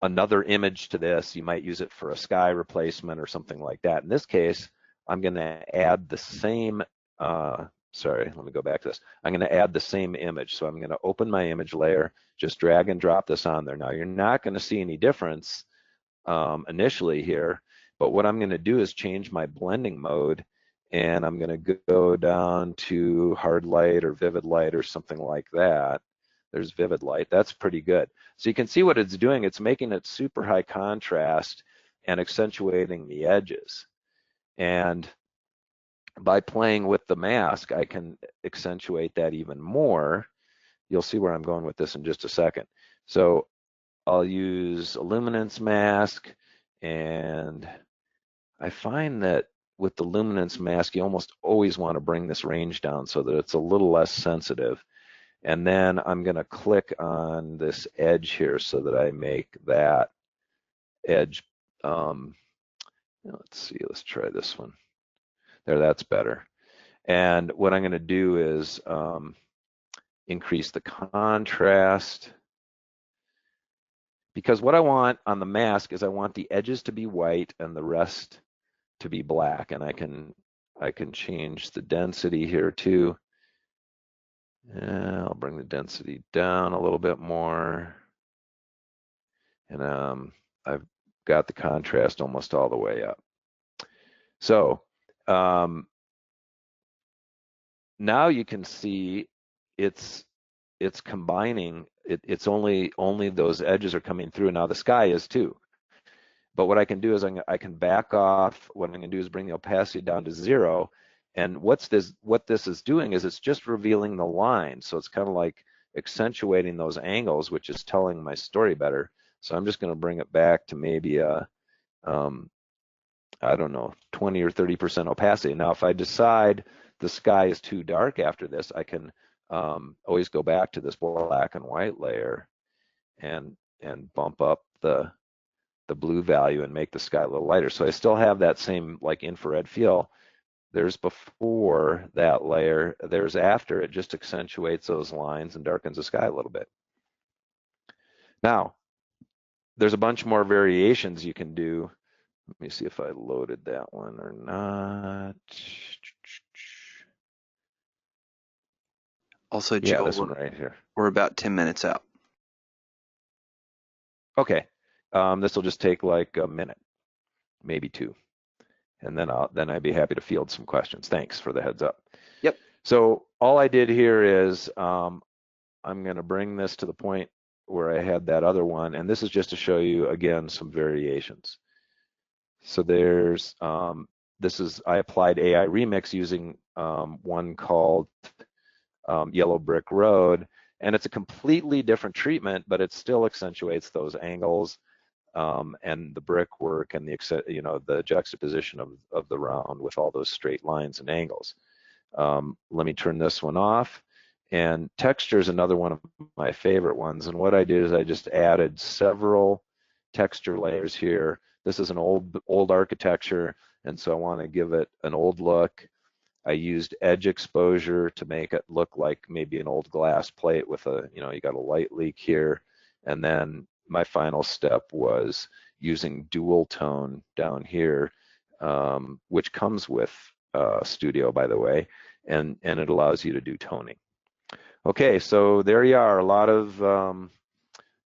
another image to this. You might use it for a sky replacement or something like that. In this case, I'm going to add the same, sorry, let me go back to this. I'm going to add the same image. So I'm going to open my image layer, just drag and drop this on there. Now, you're not going to see any difference initially here, but what I'm going to do is change my blending mode, and I'm going to go down to hard light or vivid light or something like that. There's vivid light. That's pretty good. So you can see what it's doing. It's making it super high contrast and accentuating the edges. And by playing with the mask, I can accentuate that even more. You'll see where I'm going with this in just a second. So I'll use a luminance mask, and I find that with the luminance mask, you almost always want to bring this range down so that it's a little less sensitive. And then I'm going to click on this edge here so that I make that edge, let's see, let's try this one. There, that's better. And what I'm going to do is increase the contrast, because what I want on the mask is I want the edges to be white and the rest to be black. And I can change the density here too. I'll bring the density down a little bit more. And I've got the contrast almost all the way up. So now you can see it's combining. It's only those edges are coming through. Now the sky is too. But what I can do is I can back off. What I'm going to do is bring the opacity down to 0. And what this is doing is it's just revealing the line. So it's kind of like accentuating those angles, which is telling my story better. So I'm just going to bring it back to maybe a, I don't know, 20 or 30% opacity. Now, if I decide the sky is too dark after this, I can always go back to this black and white layer and bump up the blue value and make the sky a little lighter. So I still have that same like infrared feel. There's before that layer, there's after. It just accentuates those lines and darkens the sky a little bit. Now, there's a bunch more variations you can do. Let me see if I loaded that one or not. Also, Joe, yeah, this one right here. We're about 10 minutes out. Okay, this will just take like a minute, maybe 2, and then I'd be happy to field some questions. Thanks for the heads up. Yep. So all I did here is I'm going to bring this to the point where I had that other one, and this is just to show you again some variations. So there's I applied AI Remix using one called Yellow Brick Road, and it's a completely different treatment, but it still accentuates those angles and the brickwork and the juxtaposition of the round with all those straight lines and angles. Let me turn this one off. And texture is another one of my favorite ones. And what I did is I just added several texture layers here. This is an old architecture, and so I want to give it an old look. I used edge exposure to make it look like maybe an old glass plate with you got a light leak here. And then my final step was using dual tone down here, which comes with Studio, by the way, and it allows you to do toning. Okay, so there you are.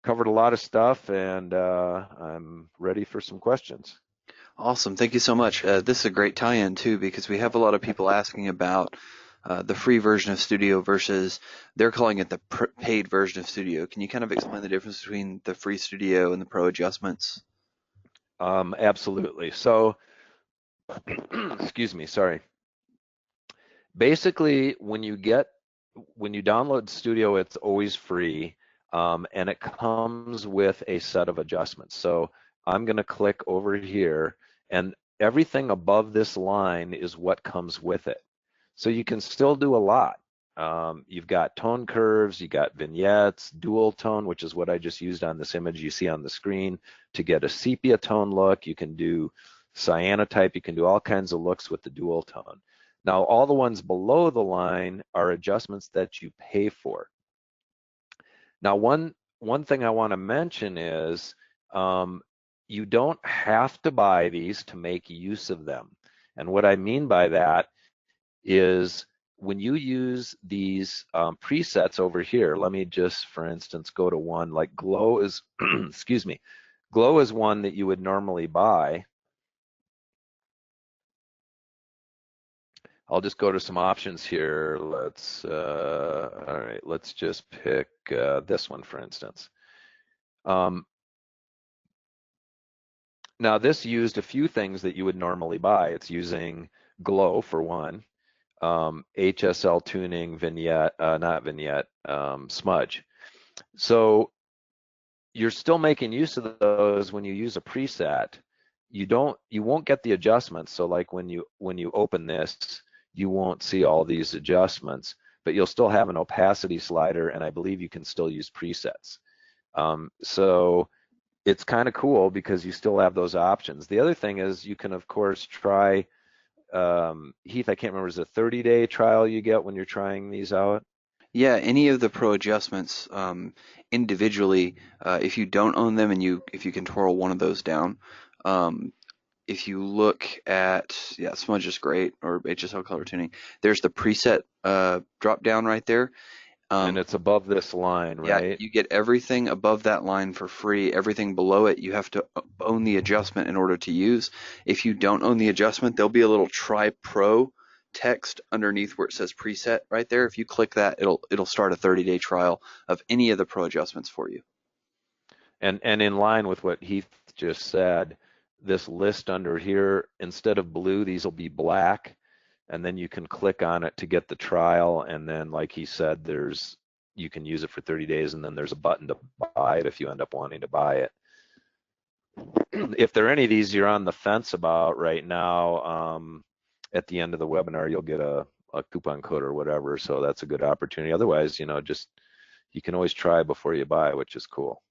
Covered a lot of stuff, and I'm ready for some questions. Awesome. Thank you so much. This is a great tie-in too because we have a lot of people asking about the free version of Studio versus they're calling it the paid version of Studio. Can you kind of explain the difference between the free Studio and the Pro adjustments? Absolutely. So, excuse me, sorry. Basically, when you download Studio, it's always free, and it comes with a set of adjustments. So I'm going to click over here, and everything above this line is what comes with it. So you can still do a lot. You've got tone curves, you got vignettes, dual tone, which is what I just used on this image you see on the screen to get a sepia tone look. You can do cyanotype, you can do all kinds of looks with the dual tone. Now, all the ones below the line are adjustments that you pay for. Now, one thing I want to mention is you don't have to buy these to make use of them. And what I mean by that is when you use these presets over here, let me just, for instance, go to one like glow is, excuse me, glow is one that you would normally buy. I'll just go to some options here. All right, let's just pick this one, for instance. Now this used a few things that you would normally buy. It's using glow for one, HSL tuning, vignette, not vignette, smudge. So you're still making use of those when you use a preset. You won't get the adjustments. So like when you open this, you won't see all these adjustments, but you'll still have an opacity slider, and I believe you can still use presets. So it's kind of cool because you still have those options. The other thing is you can of course try, Heath, I can't remember, is it a 30-day trial you get when you're trying these out? Yeah, any of the Pro adjustments individually, if you don't own them and if you can twirl one of those down, um, if you look at, yeah, smudge is great, or HSL color tuning. There's the preset drop down right there. And Um, it's above this line, yeah, right? you get everything above that line for free. Everything below it, you have to own the adjustment in order to use. If you don't own the adjustment, there'll be a little try pro text underneath where it says preset right there. If you click that, it'll start a 30-day trial of any of the pro adjustments for you. And in line with what Heath just said, this list under here, instead of blue, these will be black, and then you can click on it to get the trial, and then like he said, you can use it for 30 days, and then there's a button to buy it if you end up wanting to buy it. If there are any of these you're on the fence about right now, at the end of the webinar, you'll get a coupon code or whatever, so that's a good opportunity. Otherwise, just you can always try before you buy, which is cool.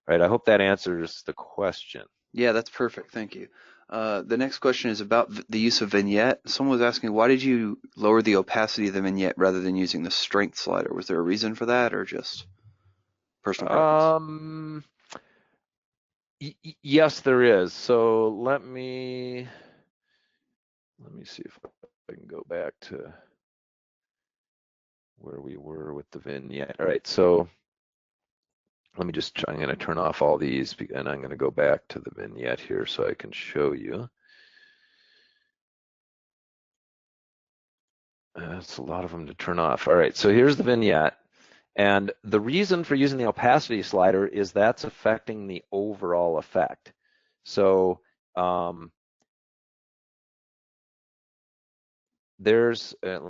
Right, I hope that answers the question. Yeah, that's perfect. Thank you. The next question is about the use of vignette. Someone was asking, why did you lower the opacity of the vignette rather than using the strength slider? Was there a reason for that or just personal preference? Um, yes, there is. So let me see if I can go back to where we were with the vignette. All right, so let me just try. I'm going to turn off all these, and I'm going to go back to the vignette here so I can show you. That's a lot of them to turn off. All right, so here's the vignette. And the reason for using the opacity slider is that's affecting the overall effect. So let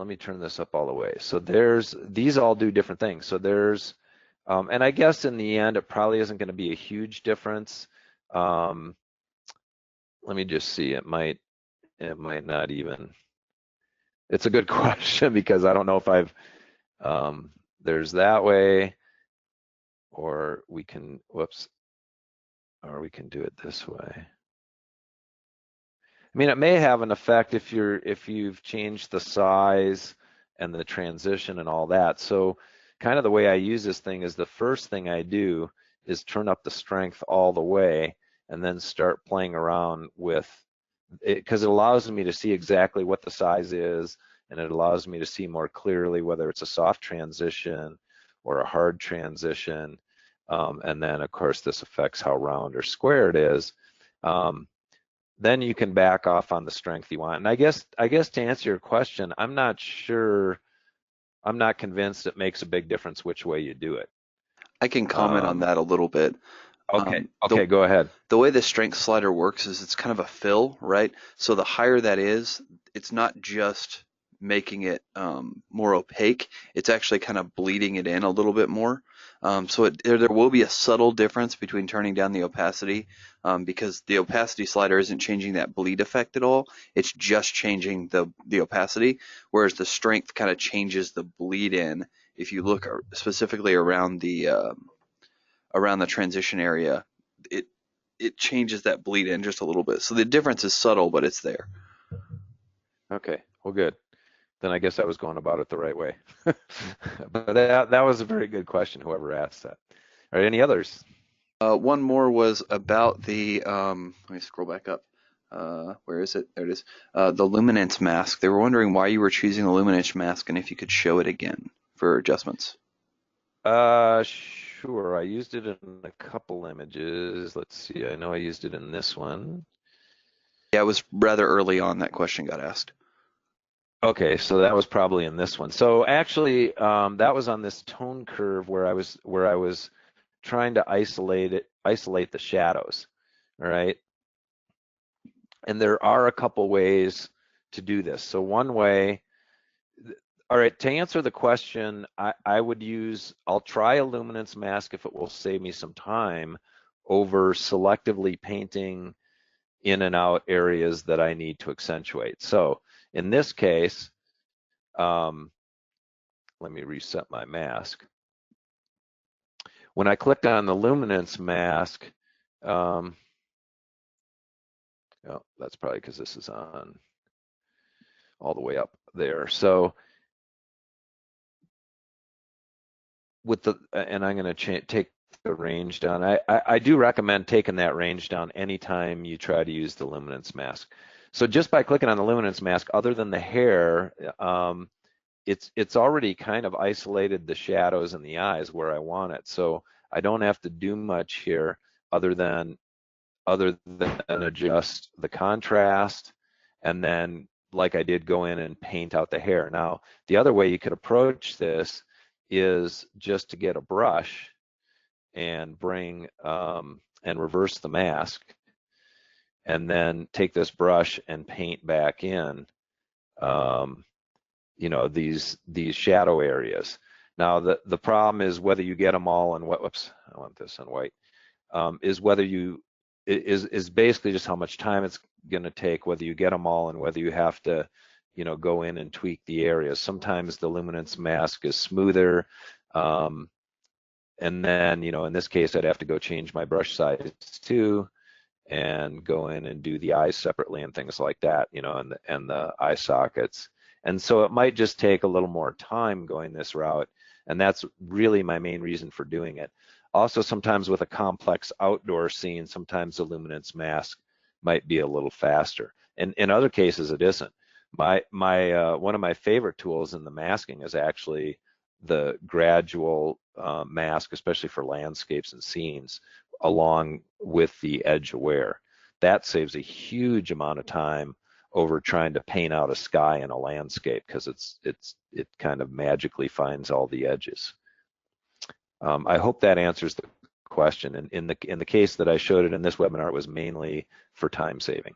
me turn this up all the way. So these all do different things. So and I guess in the end, it probably isn't going to be a huge difference. Let me just see. It might not even. It's a good question because I don't know if there's that way, or we can, whoops, or we can do it this way. I mean, it may have an effect if you've changed the size and the transition and all that. So kind of the way I use this thing is the first thing I do is turn up the strength all the way and then start playing around with it because it allows me to see exactly what the size is and it allows me to see more clearly whether it's a soft transition or a hard transition. And then, of course, this affects how round or square it is. Then you can back off on the strength you want. And I guess to answer your question, I'm not convinced it makes a big difference which way you do it. I can comment on that a little bit. Okay, go ahead. The way the strength slider works is it's kind of a fill, right? So the higher that is, it's not just making it more opaque, it's actually kind of bleeding it in a little bit more. So there will be a subtle difference between turning down the opacity, because the opacity slider isn't changing that bleed effect at all. It's just changing the opacity, whereas the strength kind of changes the bleed in. If you look specifically around the transition area, it changes that bleed in just a little bit. So the difference is subtle, but it's there. Okay, well, good. Then I guess I was going about it the right way. But that was a very good question, whoever asked that. All right, any others? One more was about the, let me scroll back up. Where is it? There it is. The luminance mask. They were wondering why you were choosing the luminance mask and if you could show it again for adjustments. Sure. I used it in a couple images. Let's see. I know I used it in this one. Yeah, it was rather early on that question got asked. Okay, so that was probably in this one. So actually, that was on this tone curve where I was trying to isolate the shadows. All right. And there are a couple ways to do this. So one way, all right, to answer the question, I'll try a luminance mask if it will save me some time over selectively painting in and out areas that I need to accentuate. So in this case, let me reset my mask. When I clicked on the luminance mask, oh, that's probably because this is on all the way up there. So and I'm going to take the range down. I do recommend taking that range down anytime you try to use the luminance mask. So just by clicking on the luminance mask, other than the hair, it's already kind of isolated the shadows and the eyes where I want it. So I don't have to do much here other than adjust the contrast, and then, like I did, go in and paint out the hair. Now, the other way you could approach this is just to get a brush and bring and reverse the mask, and then take this brush and paint back in these shadow areas. Now the problem is whether you get them all in whoops, I want this in white, is whether you is basically just how much time it's going to take, whether you get them all and whether you have to go in and tweak the areas. Sometimes the luminance mask is smoother, and then in this case I'd have to go change my brush size too, and go in and do the eyes separately and things like that, and the eye sockets. And so it might just take a little more time going this route, and that's really my main reason for doing it. Also, sometimes with a complex outdoor scene, sometimes the luminance mask might be a little faster. And in other cases, it isn't. One of my favorite tools in the masking is actually the gradual mask, especially for landscapes and scenes, along with the edge aware. That saves a huge amount of time over trying to paint out a sky in a landscape, because it kind of magically finds all the edges. I hope that answers the question. And in the case that I showed it in this webinar, it was mainly for time saving.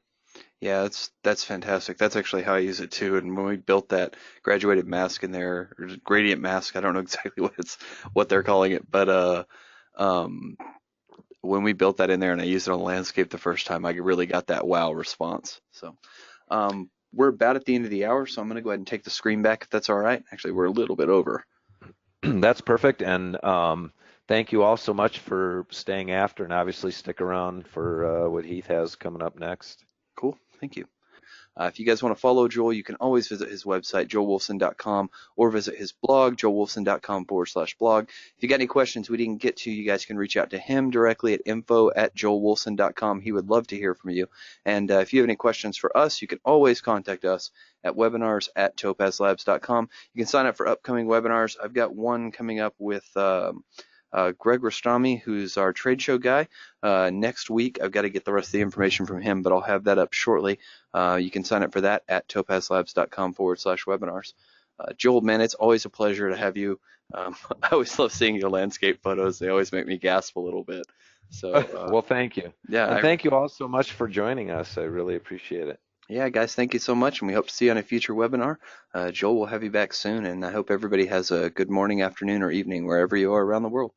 Yeah, that's fantastic. That's actually how I use it too. And when we built that graduated mask in there, or gradient mask, I don't know exactly what they're calling it, but when we built that in there and I used it on landscape the first time, I really got that wow response. So we're about at the end of the hour, so I'm going to go ahead and take the screen back if that's all right. Actually, we're a little bit over. That's perfect. And thank you all so much for staying after, and obviously stick around for what Heath has coming up next. Cool. Thank you. If you guys want to follow Joel, you can always visit his website, joelwolfson.com, or visit his blog, joelwolfson.com/blog. If you got any questions we didn't get to, you guys can reach out to him directly at info@joelwolfson.com. He would love to hear from you. And if you have any questions for us, you can always contact us at webinars@topazlabs.com. You can sign up for upcoming webinars. I've got one coming up with Greg Rostami, who's our trade show guy. Next week, I've got to get the rest of the information from him, but I'll have that up shortly. You can sign up for that at topazlabs.com/webinars. Joel, man, it's always a pleasure to have you. I always love seeing your landscape photos. They always make me gasp a little bit. So, Well, thank you. yeah, And thank you all so much for joining us. I really appreciate it. yeah, guys, thank you so much, and we hope to see you on a future webinar. Joel will have you back soon, and I hope everybody has a good morning, afternoon, or evening wherever you are around the world.